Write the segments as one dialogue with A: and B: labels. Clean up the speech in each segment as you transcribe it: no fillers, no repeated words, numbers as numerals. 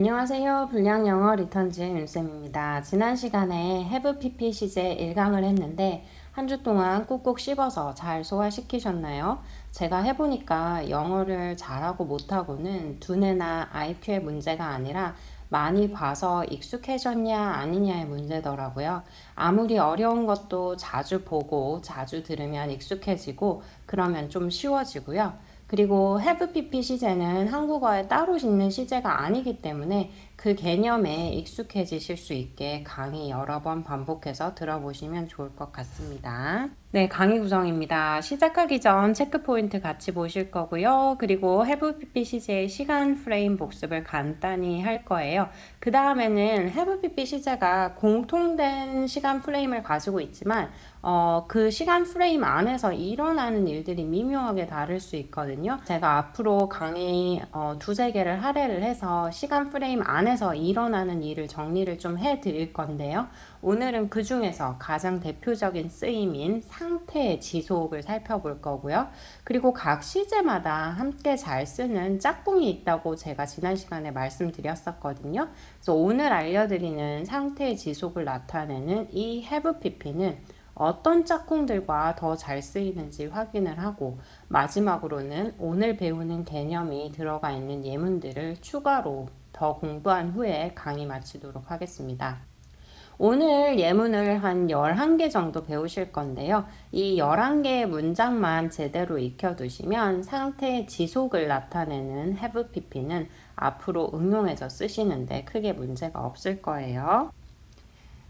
A: 안녕하세요. 불량 영어 리턴즈의 윤쌤입니다. 지난 시간에 have pp 시제 1강을 했는데 한 주 동안 꾹꾹 씹어서 잘 소화시키셨나요? 제가 해보니까 영어를 잘하고 못하고는 두뇌나 IQ의 문제가 아니라 많이 봐서 익숙해졌냐 아니냐의 문제더라고요. 아무리 어려운 것도 자주 보고 자주 들으면 익숙해지고 그러면 좀 쉬워지고요. 그리고 have pp 시제는 한국어에 따로 있는 시제가 아니기 때문에 그 개념에 익숙해지실 수 있게 강의 여러 번 반복해서 들어보시면 좋을 것 같습니다. 네, 강의 구성입니다. 시작하기 전 체크 포인트 같이 보실 거고요. 그리고 have pp 시제의 시간 프레임 복습을 간단히 할 거예요. 그 다음에는 have pp 시제가 공통된 시간 프레임을 가지고 있지만 그 시간 프레임 안에서 일어나는 일들이 미묘하게 다를 수 있거든요. 제가 앞으로 강의 두세 개를 할애를 해서 시간 프레임 안에서 일어나는 일을 정리를 좀 해드릴 건데요. 오늘은 그 중에서 가장 대표적인 쓰임인 상태의 지속을 살펴볼 거고요. 그리고 각 시제마다 함께 잘 쓰는 짝꿍이 있다고 제가 지난 시간에 말씀드렸었거든요. 그래서 오늘 알려드리는 상태의 지속을 나타내는 이 have pp는 어떤 짝꿍들과 더 잘 쓰이는지 확인을 하고 마지막으로는 오늘 배우는 개념이 들어가 있는 예문들을 추가로 더 공부한 후에 강의 마치도록 하겠습니다. 오늘 예문을 한 11개 정도 배우실 건데요. 이 11개의 문장만 제대로 익혀두시면 상태의 지속을 나타내는 have pp는 앞으로 응용해서 쓰시는데 크게 문제가 없을 거예요.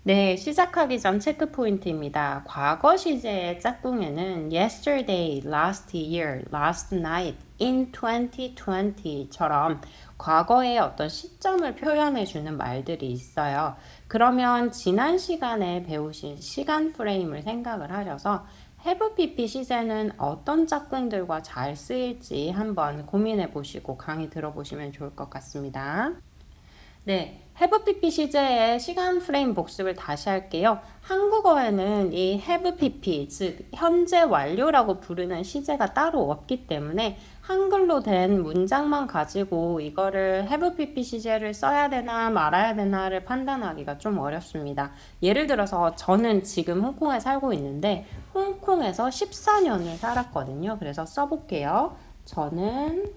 A: 네, 시작하기 전 체크 포인트입니다. 과거 시제의 짝꿍에는 yesterday, last year, last night, in 2020처럼 과거의 어떤 시점을 표현해 주는 말들이 있어요. 그러면 지난 시간에 배우신 시간 프레임을 생각을 하셔서 have pp 시제는 어떤 짝꿍들과 잘 쓰일지 한번 고민해 보시고 강의 들어보시면 좋을 것 같습니다. 네, have pp 시제의 시간 프레임 복습을 다시 할게요. 한국어에는 이 have pp, 즉 현재 완료라고 부르는 시제가 따로 없기 때문에 한글로 된 문장만 가지고 이거를 have pp 시제를 써야 되나 말아야 되나를 판단하기가 좀 어렵습니다. 예를 들어서 저는 지금 홍콩에 살고 있는데 홍콩에서 14년을 살았거든요. 그래서 써볼게요. 저는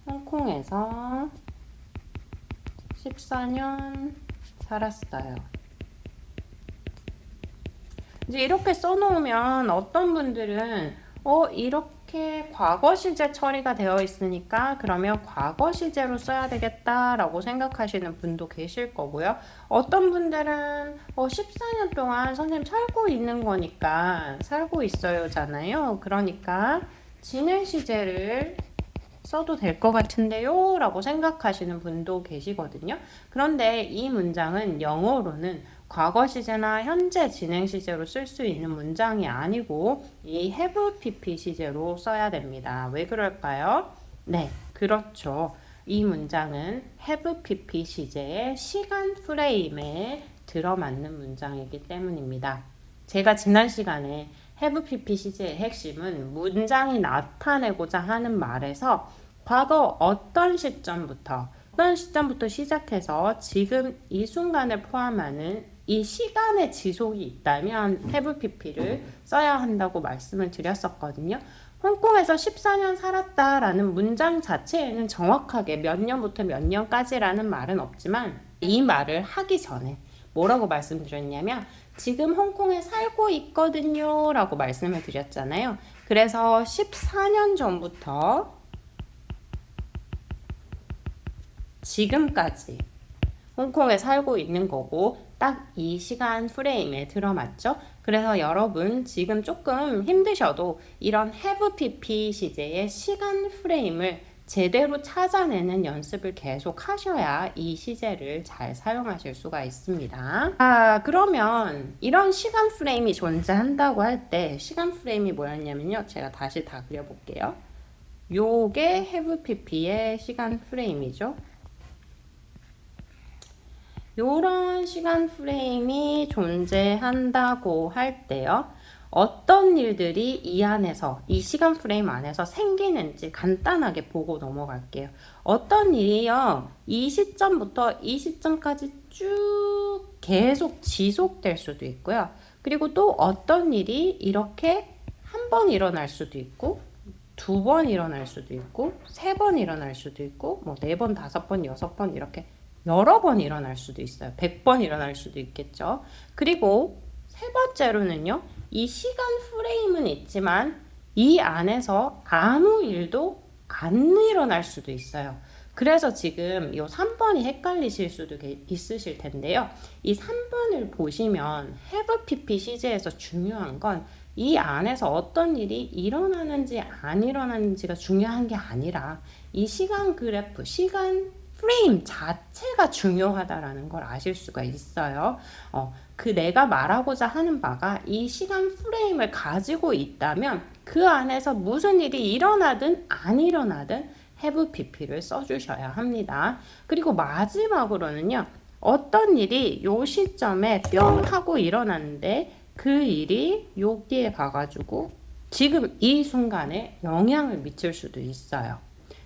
A: 홍콩에서 14년 살았어요. 이제 이렇게 써놓으면 어떤 분들은 이렇게 과거 시제 처리가 되어 있으니까 그러면 과거 시제로 써야 되겠다라고 생각하시는 분도 계실 거고요. 어떤 분들은 14년 동안 선생님 살고 있는 거니까 살고 있어요잖아요. 그러니까 진행 시제를 써도 될 것 같은데요 라고 생각하시는 분도 계시거든요. 그런데 이 문장은 영어로는 과거 시제나 현재 진행 시제로 쓸 수 있는 문장이 아니고 이 have pp 시제로 써야 됩니다. 왜 그럴까요? 네, 그렇죠. 이 문장은 have pp 시제의 시간 프레임에 들어맞는 문장이기 때문입니다. 제가 지난 시간에 have pp 시제의 핵심은 문장이 나타내고자 하는 말에서 과거 어떤 시점부터 시작해서 지금 이 순간을 포함하는 이 시간의 지속이 있다면 have pp를 써야 한다고 말씀을 드렸었거든요. 홍콩에서 14년 살았다라는 문장 자체에는 정확하게 몇 년부터 몇 년까지라는 말은 없지만 이 말을 하기 전에 뭐라고 말씀드렸냐면 지금 홍콩에 살고 있거든요 라고 말씀을 드렸잖아요. 그래서 14년 전부터 지금까지 홍콩에 살고 있는 거고 딱 이 시간 프레임에 들어맞죠? 그래서 여러분 지금 조금 힘드셔도 이런 have pp 시제의 시간 프레임을 제대로 찾아내는 연습을 계속 하셔야 이 시제를 잘 사용하실 수가 있습니다. 그러면 이런 시간 프레임이 존재한다고 할 때 시간 프레임이 뭐였냐면요. 제가 다시 다 그려볼게요. 요게 have pp의 시간 프레임이죠. 요런 시간 프레임이 존재한다고 할 때요. 어떤 일들이 이 안에서, 이 시간 프레임 안에서 생기는지 간단하게 보고 넘어갈게요. 어떤 일이요, 이 시점부터 이 시점까지 쭉 계속 지속될 수도 있고요. 그리고 또 어떤 일이 이렇게 한 번 일어날 수도 있고, 두 번 일어날 수도 있고, 세 번 일어날 수도 있고, 뭐 네 번, 다섯 번, 여섯 번 이렇게 여러 번 일어날 수도 있어요. 100번 일어날 수도 있겠죠. 그리고 세 번째로는요, 이 시간 프레임은 있지만 이 안에서 아무 일도 안 일어날 수도 있어요. 그래서 지금 이 3번이 헷갈리실 수도 있으실 텐데요. 이 3번을 보시면 have pp 시제에서 중요한 건 이 안에서 어떤 일이 일어나는지 안 일어나는지가 중요한 게 아니라 이 시간 그래프, 시간 프레임 자체가 중요하다라는 걸 아실 수가 있어요. 그 내가 말하고자 하는 바가 이 시간 프레임을 가지고 있다면 그 안에서 무슨 일이 일어나든 안 일어나든 have pp를 써주셔야 합니다. 그리고 마지막으로는요, 어떤 일이 요 시점에 뿅 하고 일어났는데 그 일이 여기에 가가지고 지금 이 순간에 영향을 미칠 수도 있어요.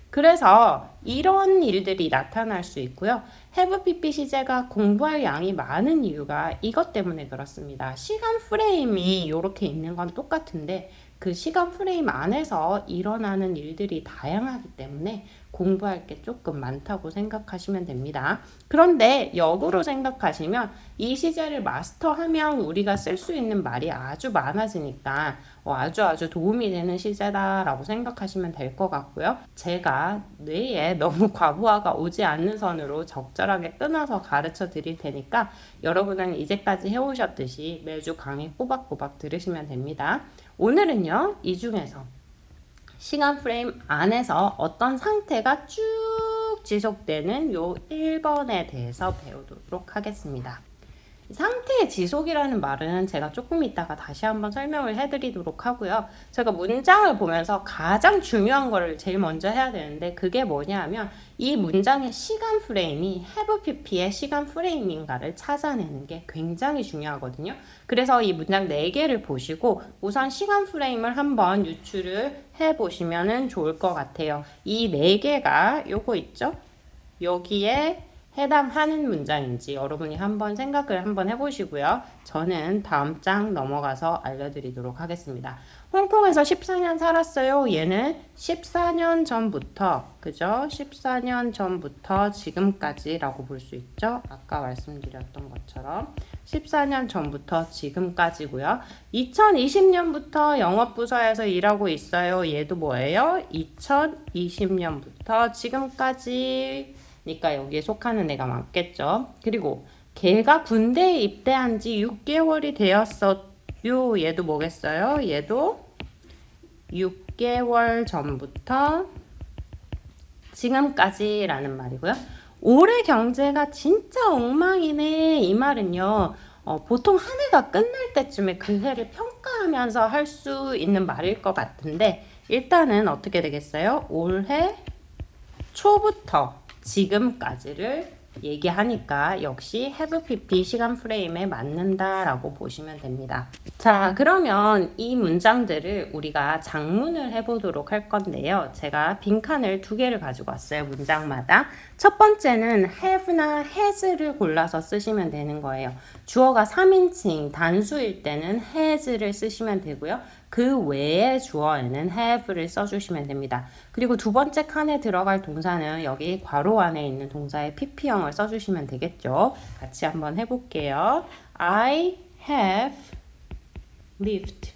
A: 그래서 이런 일들이 나타날 수 있고요. have pp 시제가 공부할 양이 많은 이유가 이것 때문에 그렇습니다. 시간 프레임이 이렇게 있는 건 똑같은데 그 시간 프레임 안에서 일어나는 일들이 다양하기 때문에 공부할 게 조금 많다고 생각하시면 됩니다. 그런데 역으로 생각하시면 이 시제를 마스터하면 우리가 쓸 수 있는 말이 아주 많아지니까 아주 도움이 되는 시제다라고 생각하시면 될 것 같고요. 제가 뇌에 너무 과부하가 오지 않는 선으로 적절하게 끊어서 가르쳐 드릴 테니까 여러분은 이제까지 해오셨듯이 매주 강의 꼬박꼬박 들으시면 됩니다. 오늘은요, 이 중에서 시간 프레임 안에서 어떤 상태가 쭉 지속되는 요 1번에 대해서 배우도록 하겠습니다. 상태의 지속이라는 말은 제가 조금 이따가 다시 한번 설명을 해드리도록 하고요. 제가 문장을 보면서 가장 중요한 거를 제일 먼저 해야 되는데 그게 뭐냐 하면 이 문장의 시간 프레임이 have pp의 시간 프레임인가를 찾아내는 게 굉장히 중요하거든요. 그래서 이 문장 4개를 보시고 우선 시간 프레임을 한번 유추를 해보시면 좋을 것 같아요. 이 4개가 요거 있죠? 여기에 해당하는 문장인지 여러분이 한번 생각을 한번 해보시고요. 저는 다음 장 넘어가서 알려드리도록 하겠습니다. 홍콩에서 14년 살았어요. 얘는 14년 전부터, 그죠? 14년 전부터 지금까지라고 볼 수 있죠. 아까 말씀드렸던 것처럼 14년 전부터 지금까지고요. 2020년부터 영업부서에서 일하고 있어요. 얘도 뭐예요? 2020년부터 지금까지 니까 여기에 속하는 애가 맞겠죠. 그리고 걔가 군대에 입대한 지 6개월이 되었어요. 얘도 뭐겠어요? 얘도 6개월 전부터 지금까지라는 말이고요. 올해 경제가 진짜 엉망이네. 이 말은요. 보통 한 해가 끝날 때쯤에 그 해를 평가하면서 할 수 있는 말일 것 같은데 일단은 어떻게 되겠어요? 올해 초부터 지금까지를 얘기하니까 역시 have pp 시간 프레임에 맞는다라고 보시면 됩니다. 자, 그러면 이 문장들을 우리가 작문을 해보도록 할 건데요. 제가 빈칸을 2개를 가지고 왔어요. 문장마다. 첫 번째는 have나 has를 골라서 쓰시면 되는 거예요. 주어가 3인칭 단수일 때는 has를 쓰시면 되고요. 그 외에 주어에는 have를 써주시면 됩니다. 그리고 두 번째 칸에 들어갈 동사는 여기 괄호 안에 있는 동사의 pp형을 써주시면 되겠죠. 같이 한번 해볼게요. I have lived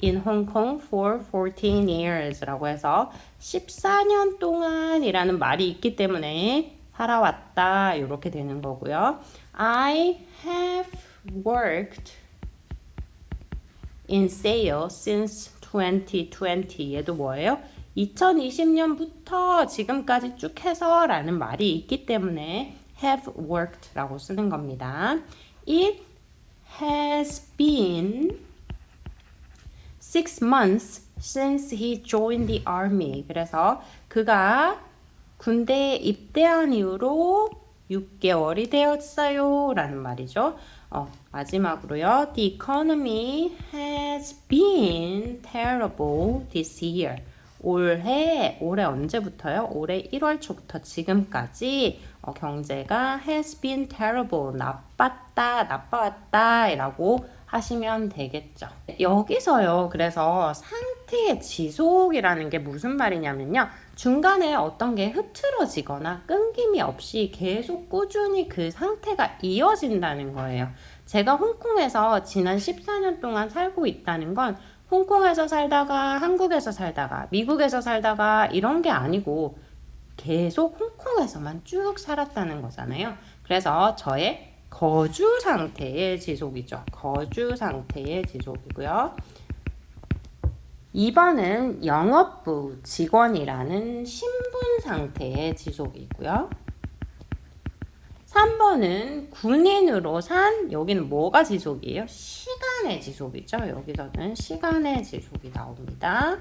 A: in Hong Kong for 14 years 라고 해서 14년 동안이라는 말이 있기 때문에 살아왔다 이렇게 되는 거고요. I have worked in sales since 2020. 얘도 뭐예요? 2020년부터 지금까지 쭉 해서 라는 말이 있기 때문에 have worked 라고 쓰는 겁니다. It has been 6 months since he joined the army. 그래서 그가 군대에 입대한 이후로 6개월이 되었어요 라는 말이죠. 마지막으로요. The economy has been terrible this year. 올해 언제부터요? 올해 1월 초부터 지금까지 경제가 has been terrible, 나빠왔다 라고 하시면 되겠죠. 여기서요. 그래서 상태의 지속이라는 게 무슨 말이냐면요. 중간에 어떤 게 흐트러지거나 끊김이 없이 계속 꾸준히 그 상태가 이어진다는 거예요. 제가 홍콩에서 지난 14년 동안 살고 있다는 건 홍콩에서 살다가 한국에서 살다가 미국에서 살다가 이런 게 아니고 계속 홍콩에서만 쭉 살았다는 거잖아요. 그래서 저의 거주 상태의 지속이죠. 거주 상태의 지속이고요. 2번은 영업부 직원이라는 신분 상태의 지속이고요. 3번은 군인으로 산, 여기는 뭐가 지속이에요? 시간의 지속이죠. 여기서는 시간의 지속이 나옵니다.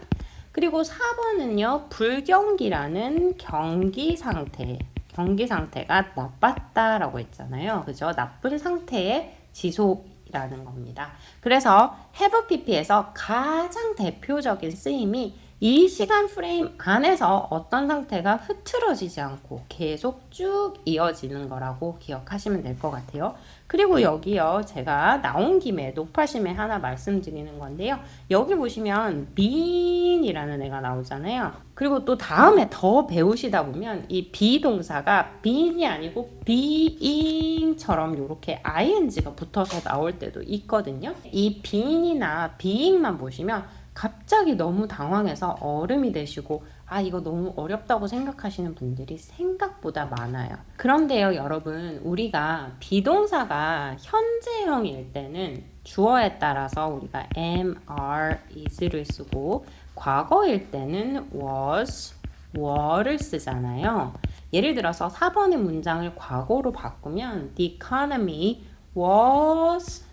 A: 그리고 4번은요, 불경기라는 경기 상태가 나빴다라고 했잖아요. 그죠? 나쁜 상태의 지속이라는 겁니다. 그래서 have pp에서 가장 대표적인 쓰임이 이 시간 프레임 안에서 어떤 상태가 흐트러지지 않고 계속 쭉 이어지는 거라고 기억하시면 될 것 같아요. 그리고 여기요, 제가 나온 김에 높아심에 하나 말씀드리는 건데요. 여기 보시면 bean이라는 애가 나오잖아요. 그리고 또 다음에 더 배우시다 보면 이 be 동사가 being이 아니고 being처럼 이렇게 ing가 붙어서 나올 때도 있거든요. 이 being이나 being만 보시면 갑자기 너무 당황해서 얼음이 되시고 이거 너무 어렵다고 생각하시는 분들이 생각보다 많아요. 그런데요, 여러분, 우리가 비동사가 현재형일 때는 주어에 따라서 우리가 am, are, is를 쓰고 과거일 때는 was, were를 쓰잖아요. 예를 들어서 4번의 문장을 과거로 바꾸면 the economy was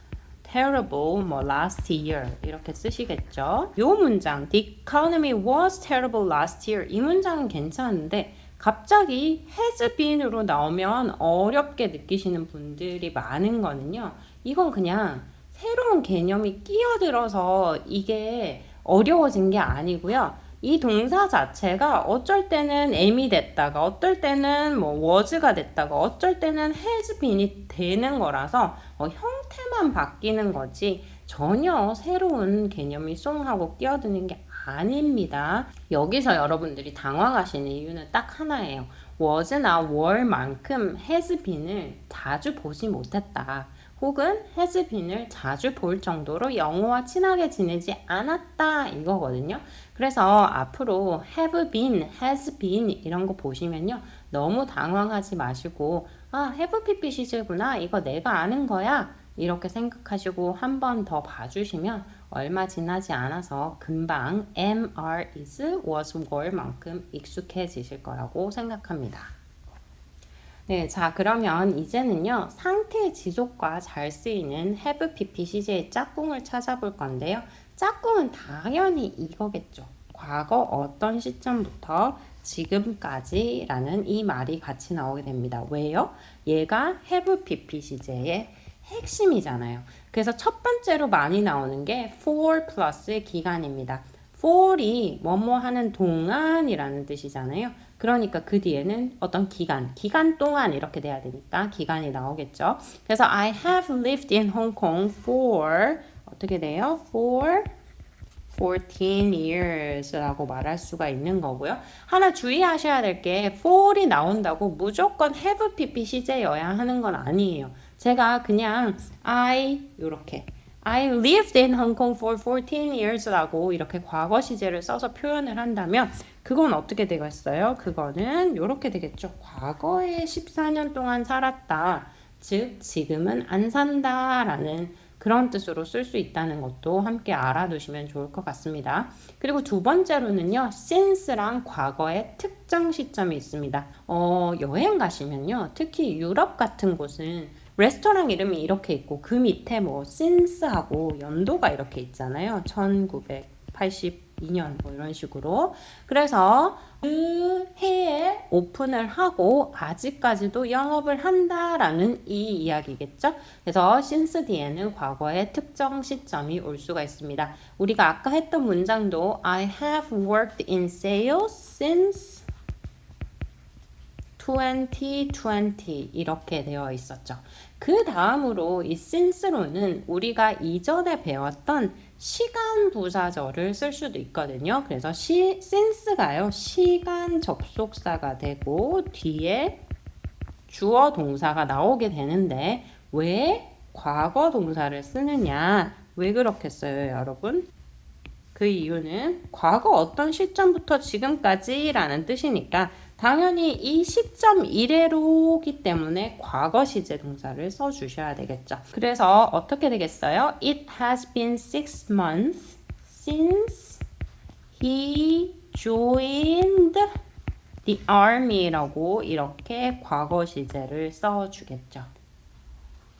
A: terrible last year 이렇게 쓰시겠죠. 요 문장 the economy was terrible last year 이 문장은 괜찮은데 갑자기 has been으로 나오면 어렵게 느끼시는 분들이 많은 거는요. 이건 그냥 새로운 개념이 끼어들어서 이게 어려워진 게 아니고요. 이 동사 자체가 어쩔 때는 am이 됐다가 어떨 때는 was가 됐다가 어쩔 때는 has been이 되는 거라서 형태만 바뀌는 거지 전혀 새로운 개념이 쏙 하고 끼어드는 게 아닙니다. 여기서 여러분들이 당황하시는 이유는 딱 하나예요. was나 were만큼 has been을 자주 보지 못했다. 혹은 has been을 자주 볼 정도로 영어와 친하게 지내지 않았다 이거거든요. 그래서 앞으로 have been, has been 이런 거 보시면요. 너무 당황하지 마시고 have pp 시제구나. 이거 내가 아는 거야. 이렇게 생각하시고 한 번 더 봐주시면 얼마 지나지 않아서 금방 am, are, is, was, were 만큼 익숙해지실 거라고 생각합니다. 네, 자 그러면 이제는요. 상태의 지속과 잘 쓰이는 have pp 시제의 짝꿍을 찾아볼 건데요. 짝꿍은 당연히 이거겠죠. 과거 어떤 시점부터 지금까지 라는 이 말이 같이 나오게 됩니다. 왜요? 얘가 have pp 시제의 핵심이잖아요. 그래서 첫 번째로 많이 나오는 게 for 플러스 기간입니다. for이 뭐뭐 하는 동안이라는 뜻이잖아요. 그러니까 그 뒤에는 어떤 기간 동안 이렇게 돼야 되니까 기간이 나오겠죠. 그래서 I have lived in Hong Kong for 어떻게 돼요? for 14 years 라고 말할 수가 있는 거고요. 하나 주의하셔야 될 게 for이 나온다고 무조건 have pp 시제여야 하는 건 아니에요. 제가 그냥 이렇게 I lived in Hong Kong for 14 years 라고 이렇게 과거 시제를 써서 표현을 한다면 그건 어떻게 되겠어요? 그거는 이렇게 되겠죠. 과거에 14년 동안 살았다. 즉 지금은 안 산다 라는 그런 뜻으로 쓸 수 있다는 것도 함께 알아두시면 좋을 것 같습니다. 그리고 두 번째로는요. since랑 과거의 특정 시점이 있습니다. 여행 가시면요. 특히 유럽 같은 곳은 레스토랑 이름이 이렇게 있고 그 밑에 since하고 연도가 이렇게 있잖아요. 1982년 이런 식으로. 그래서 그 해에 오픈을 하고 아직까지도 영업을 한다라는 이 이야기겠죠. 그래서 since 뒤에는 과거의 특정 시점이 올 수가 있습니다. 우리가 아까 했던 문장도 I have worked in sales since 2020 이렇게 되어 있었죠. 그 다음으로 이 since로는 우리가 이전에 배웠던 시간 부사절을 쓸 수도 있거든요. 그래서 since가요, 시간 접속사가 되고 뒤에 주어 동사가 나오게 되는데 왜 과거 동사를 쓰느냐? 왜 그렇게 써요, 여러분? 그 이유는 과거 어떤 시점부터 지금까지 라는 뜻이니까 당연히 이 시점 이래로기 때문에 과거 시제 동사를 써주셔야 되겠죠. 그래서 어떻게 되겠어요? It has been 6 months since he joined the army라고 이렇게 과거 시제를 써주겠죠.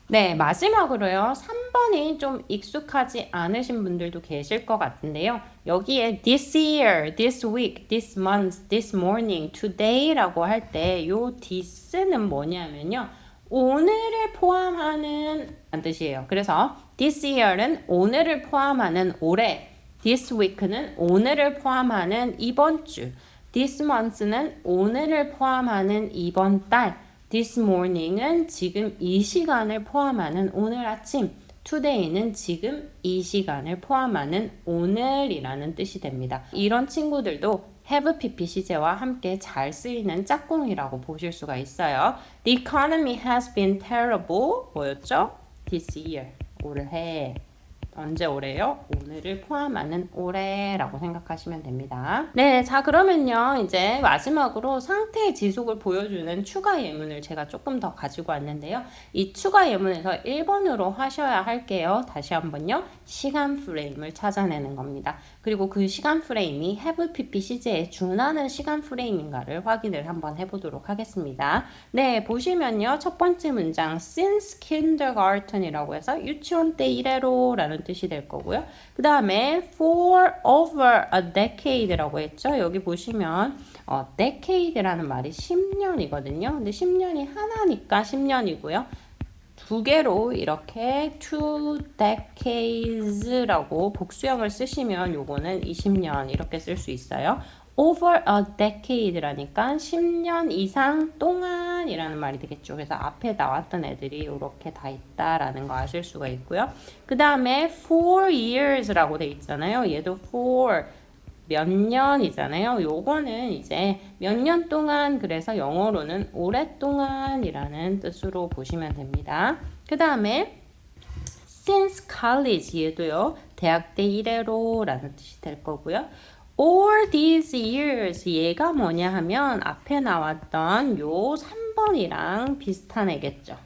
A: 네, 마지막으로요. 3번이 좀 익숙하지 않으신 분들도 계실 것 같은데요. 여기에 this year, this week, this month, this morning, today라고 할 때 요 this는 뭐냐면요. 오늘을 포함하는 뜻이에요. 그래서 this year는 오늘을 포함하는 올해, this week는 오늘을 포함하는 이번 주, this month는 오늘을 포함하는 이번 달, This morning은 지금 이 시간을 포함하는 오늘 아침, today는 지금 이 시간을 포함하는 오늘이라는 뜻이 됩니다. 이런 친구들도 have pp 시제와 함께 잘 쓰이는 짝꿍이라고 보실 수가 있어요. The economy has been terrible. 뭐였죠? This year. 올해. 언제 올해요? 오늘을 포함하는 올해라고 생각하시면 됩니다. 네, 자 그러면요 이제 마지막으로 상태의 지속을 보여주는 추가 예문을 제가 조금 더 가지고 왔는데요. 이 추가 예문에서 1번으로 하셔야 할게요. 다시 한번요. 시간 프레임을 찾아내는 겁니다. 그리고 그 시간 프레임이 have pp 시제에 준하는 시간 프레임인가를 확인을 한번 해보도록 하겠습니다. 네, 보시면요. 첫 번째 문장 since kindergarten이라고 해서 유치원 때 이래로 라는 뜻이 될 거고요. 그 다음에 for over a decade라고 했죠. 여기 보시면 decade라는 말이 10년이거든요. 근데 10년이 하나니까 10년이고요. 두 개로 이렇게 two decades라고 복수형을 쓰시면 요거는 20년 이렇게 쓸 수 있어요. over a decade라니까 10년 이상 동안이라는 말이 되겠죠. 그래서 앞에 나왔던 애들이 이렇게 다 있다라는 거 아실 수가 있고요. 그 다음에 4 years라고 돼 있잖아요. 얘도 4 몇 년이잖아요. 요거는 이제 몇 년 동안, 그래서 영어로는 오랫동안이라는 뜻으로 보시면 됩니다. 그 다음에 since college 얘도요. 대학 때 이래로 라는 뜻이 될 거고요. all these years 얘가 뭐냐 하면 앞에 나왔던 요 3번이랑 비슷한 애겠죠.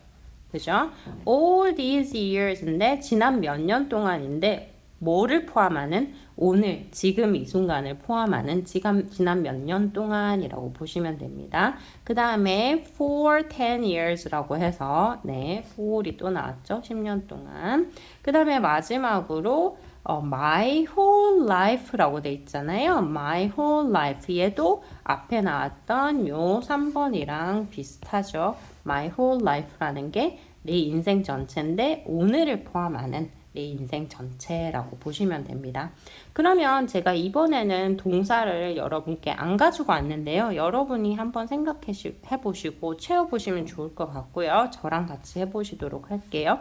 A: 그죠? all these years인데 지난 몇 년 동안인데 뭐를 포함하는? 오늘, 지금 이 순간을 포함하는 지난 몇 년 동안이라고 보시면 됩니다. 그 다음에 for 10 years라고 해서 네, for이 또 나왔죠. 10년 동안. 그 다음에 마지막으로 my whole life라고 돼 있잖아요. my whole life 얘도 앞에 나왔던 요 3번이랑 비슷하죠. my whole life라는 게 내 인생 전체인데 오늘을 포함하는 내 인생 전체라고 보시면 됩니다. 그러면 제가 이번에는 동사를 여러분께 안 가지고 왔는데요. 여러분이 한번 생각해 보시고 채워보시면 좋을 것 같고요. 저랑 같이 해보시도록 할게요.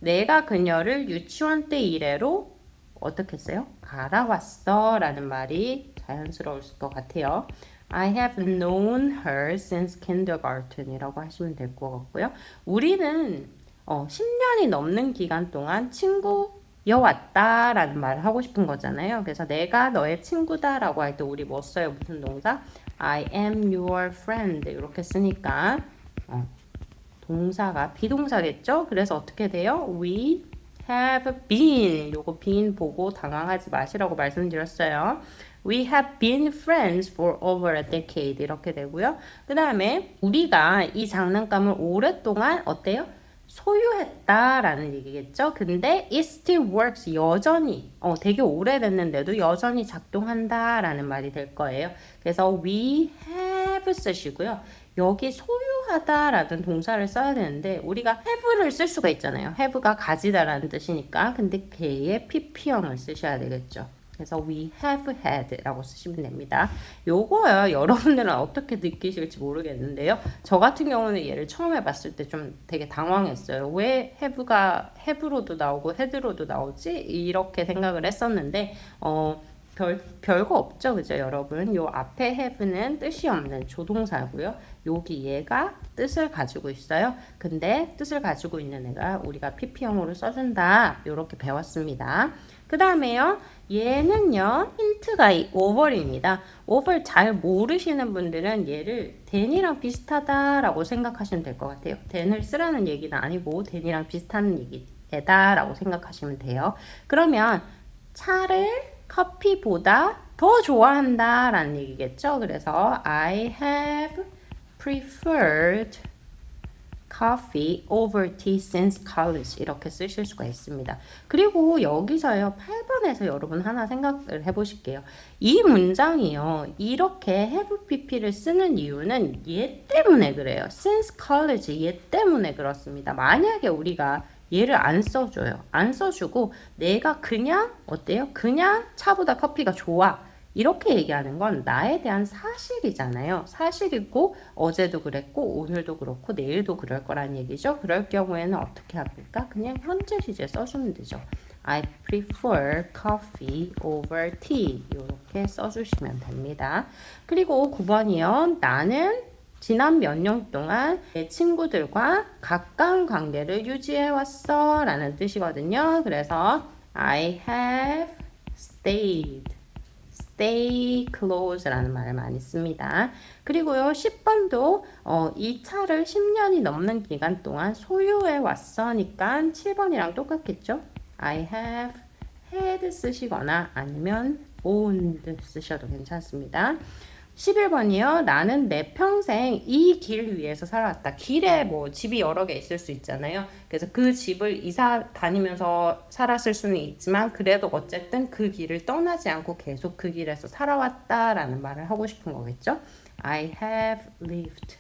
A: 내가 그녀를 유치원 때 이래로 어떻게 했어요? 알아왔어 라는 말이 자연스러울 것 같아요. I have known her since kindergarten 이라고 하시면 될 것 같고요. 우리는 10년이 넘는 기간 동안 친구여왔다 라는 말을 하고 싶은 거잖아요. 그래서 내가 너의 친구다 라고 할 때 우리 뭐 써요? 무슨 동사? I am your friend 이렇게 쓰니까 동사가 비동사겠죠? 그래서 어떻게 돼요? We have been 요거 been 보고 당황하지 마시라고 말씀드렸어요. We have been friends for over a decade 이렇게 되고요. 그 다음에 우리가 이 장난감을 오랫동안 어때요? 소유했다라는 얘기겠죠. 근데 it still works. 여전히 되게 오래됐는데도 여전히 작동한다라는 말이 될 거예요. 그래서 we have 쓰시고요. 여기 소유하다라는 동사를 써야 되는데 우리가 have를 쓸 수가 있잖아요. have가 가지다라는 뜻이니까. 근데 걔의 pp형을 쓰셔야 되겠죠. 그래서 we have had 라고 쓰시면 됩니다. 요거요, 여러분들은 어떻게 느끼실지 모르겠는데요. 저 같은 경우는 얘를 처음 해봤을 때 좀 되게 당황했어요. 왜 have가 have로도 나오고 had로도 나오지? 이렇게 생각을 했었는데, 별거 없죠, 그죠, 여러분? 요 앞에 have는 뜻이 없는 조동사고요. 여기 얘가 뜻을 가지고 있어요. 근데 뜻을 가지고 있는 애가 우리가 pp형으로 써준다. 이렇게 배웠습니다. 그 다음에요, 얘는요, 힌트가 over입니다. over 잘 모르시는 분들은 얘를 than이랑 비슷하다라고 생각하시면 될 것 같아요. than을 쓰라는 얘기는 아니고 than이랑 비슷한 얘기다 라고 생각하시면 돼요. 그러면 차를 커피보다 더 좋아한다 라는 얘기겠죠. 그래서 I have preferred coffee over tea since college 이렇게 쓰실 수가 있습니다. 그리고 여기서요 8번에서 여러분 하나 생각을 해보실게요. 이 문장이요 이렇게 have pp를 쓰는 이유는 얘 때문에 그래요. since college 얘 때문에 그렇습니다. 만약에 우리가 얘를 안 써줘요. 안 써주고 내가 그냥 어때요? 그냥 차보다 커피가 좋아. 이렇게 얘기하는 건 나에 대한 사실이잖아요. 사실이고 어제도 그랬고 오늘도 그렇고 내일도 그럴 거란 얘기죠. 그럴 경우에는 어떻게 합니까? 그냥 현재 시제 써주면 되죠. I prefer coffee over tea 이렇게 써주시면 됩니다. 그리고 9번이요. 나는 지난 몇 년 동안 내 친구들과 가까운 관계를 유지해 왔어 라는 뜻이거든요. 그래서 I have stay close라는 말을 많이 씁니다. 그리고요 10번도 이 차를 10년이 넘는 기간 동안 소유해 왔으니까 7번이랑 똑같겠죠. I have had 쓰시거나 아니면 owned 쓰셔도 괜찮습니다. 11번이요. 나는 내 평생 이 길 위에서 살아왔다. 길에 뭐 집이 여러 개 있을 수 있잖아요. 그래서 그 집을 이사 다니면서 살았을 수는 있지만 그래도 어쨌든 그 길을 떠나지 않고 계속 그 길에서 살아왔다라는 말을 하고 싶은 거겠죠. I have lived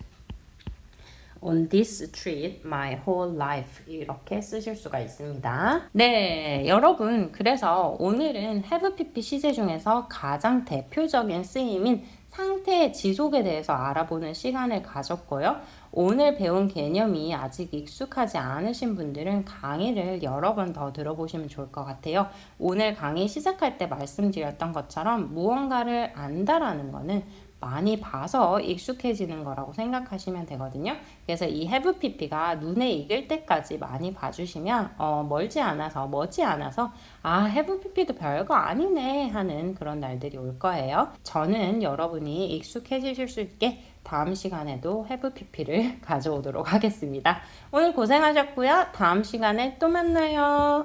A: on this street my whole life 이렇게 쓰실 수가 있습니다. 네, 여러분 그래서 오늘은 have pp 시제 중에서 가장 대표적인 쓰임인 상태의 지속에 대해서 알아보는 시간을 가졌고요. 오늘 배운 개념이 아직 익숙하지 않으신 분들은 강의를 여러 번 더 들어보시면 좋을 것 같아요. 오늘 강의 시작할 때 말씀드렸던 것처럼 무언가를 안다라는 거는 많이 봐서 익숙해지는 거라고 생각하시면 되거든요. 그래서 이 have pp가 눈에 익을 때까지 많이 봐주시면 머지않아서 아 have pp도 별거 아니네 하는 그런 날들이 올 거예요. 저는 여러분이 익숙해지실 수 있게 다음 시간에도 have pp를 가져오도록 하겠습니다. 오늘 고생하셨고요. 다음 시간에 또 만나요.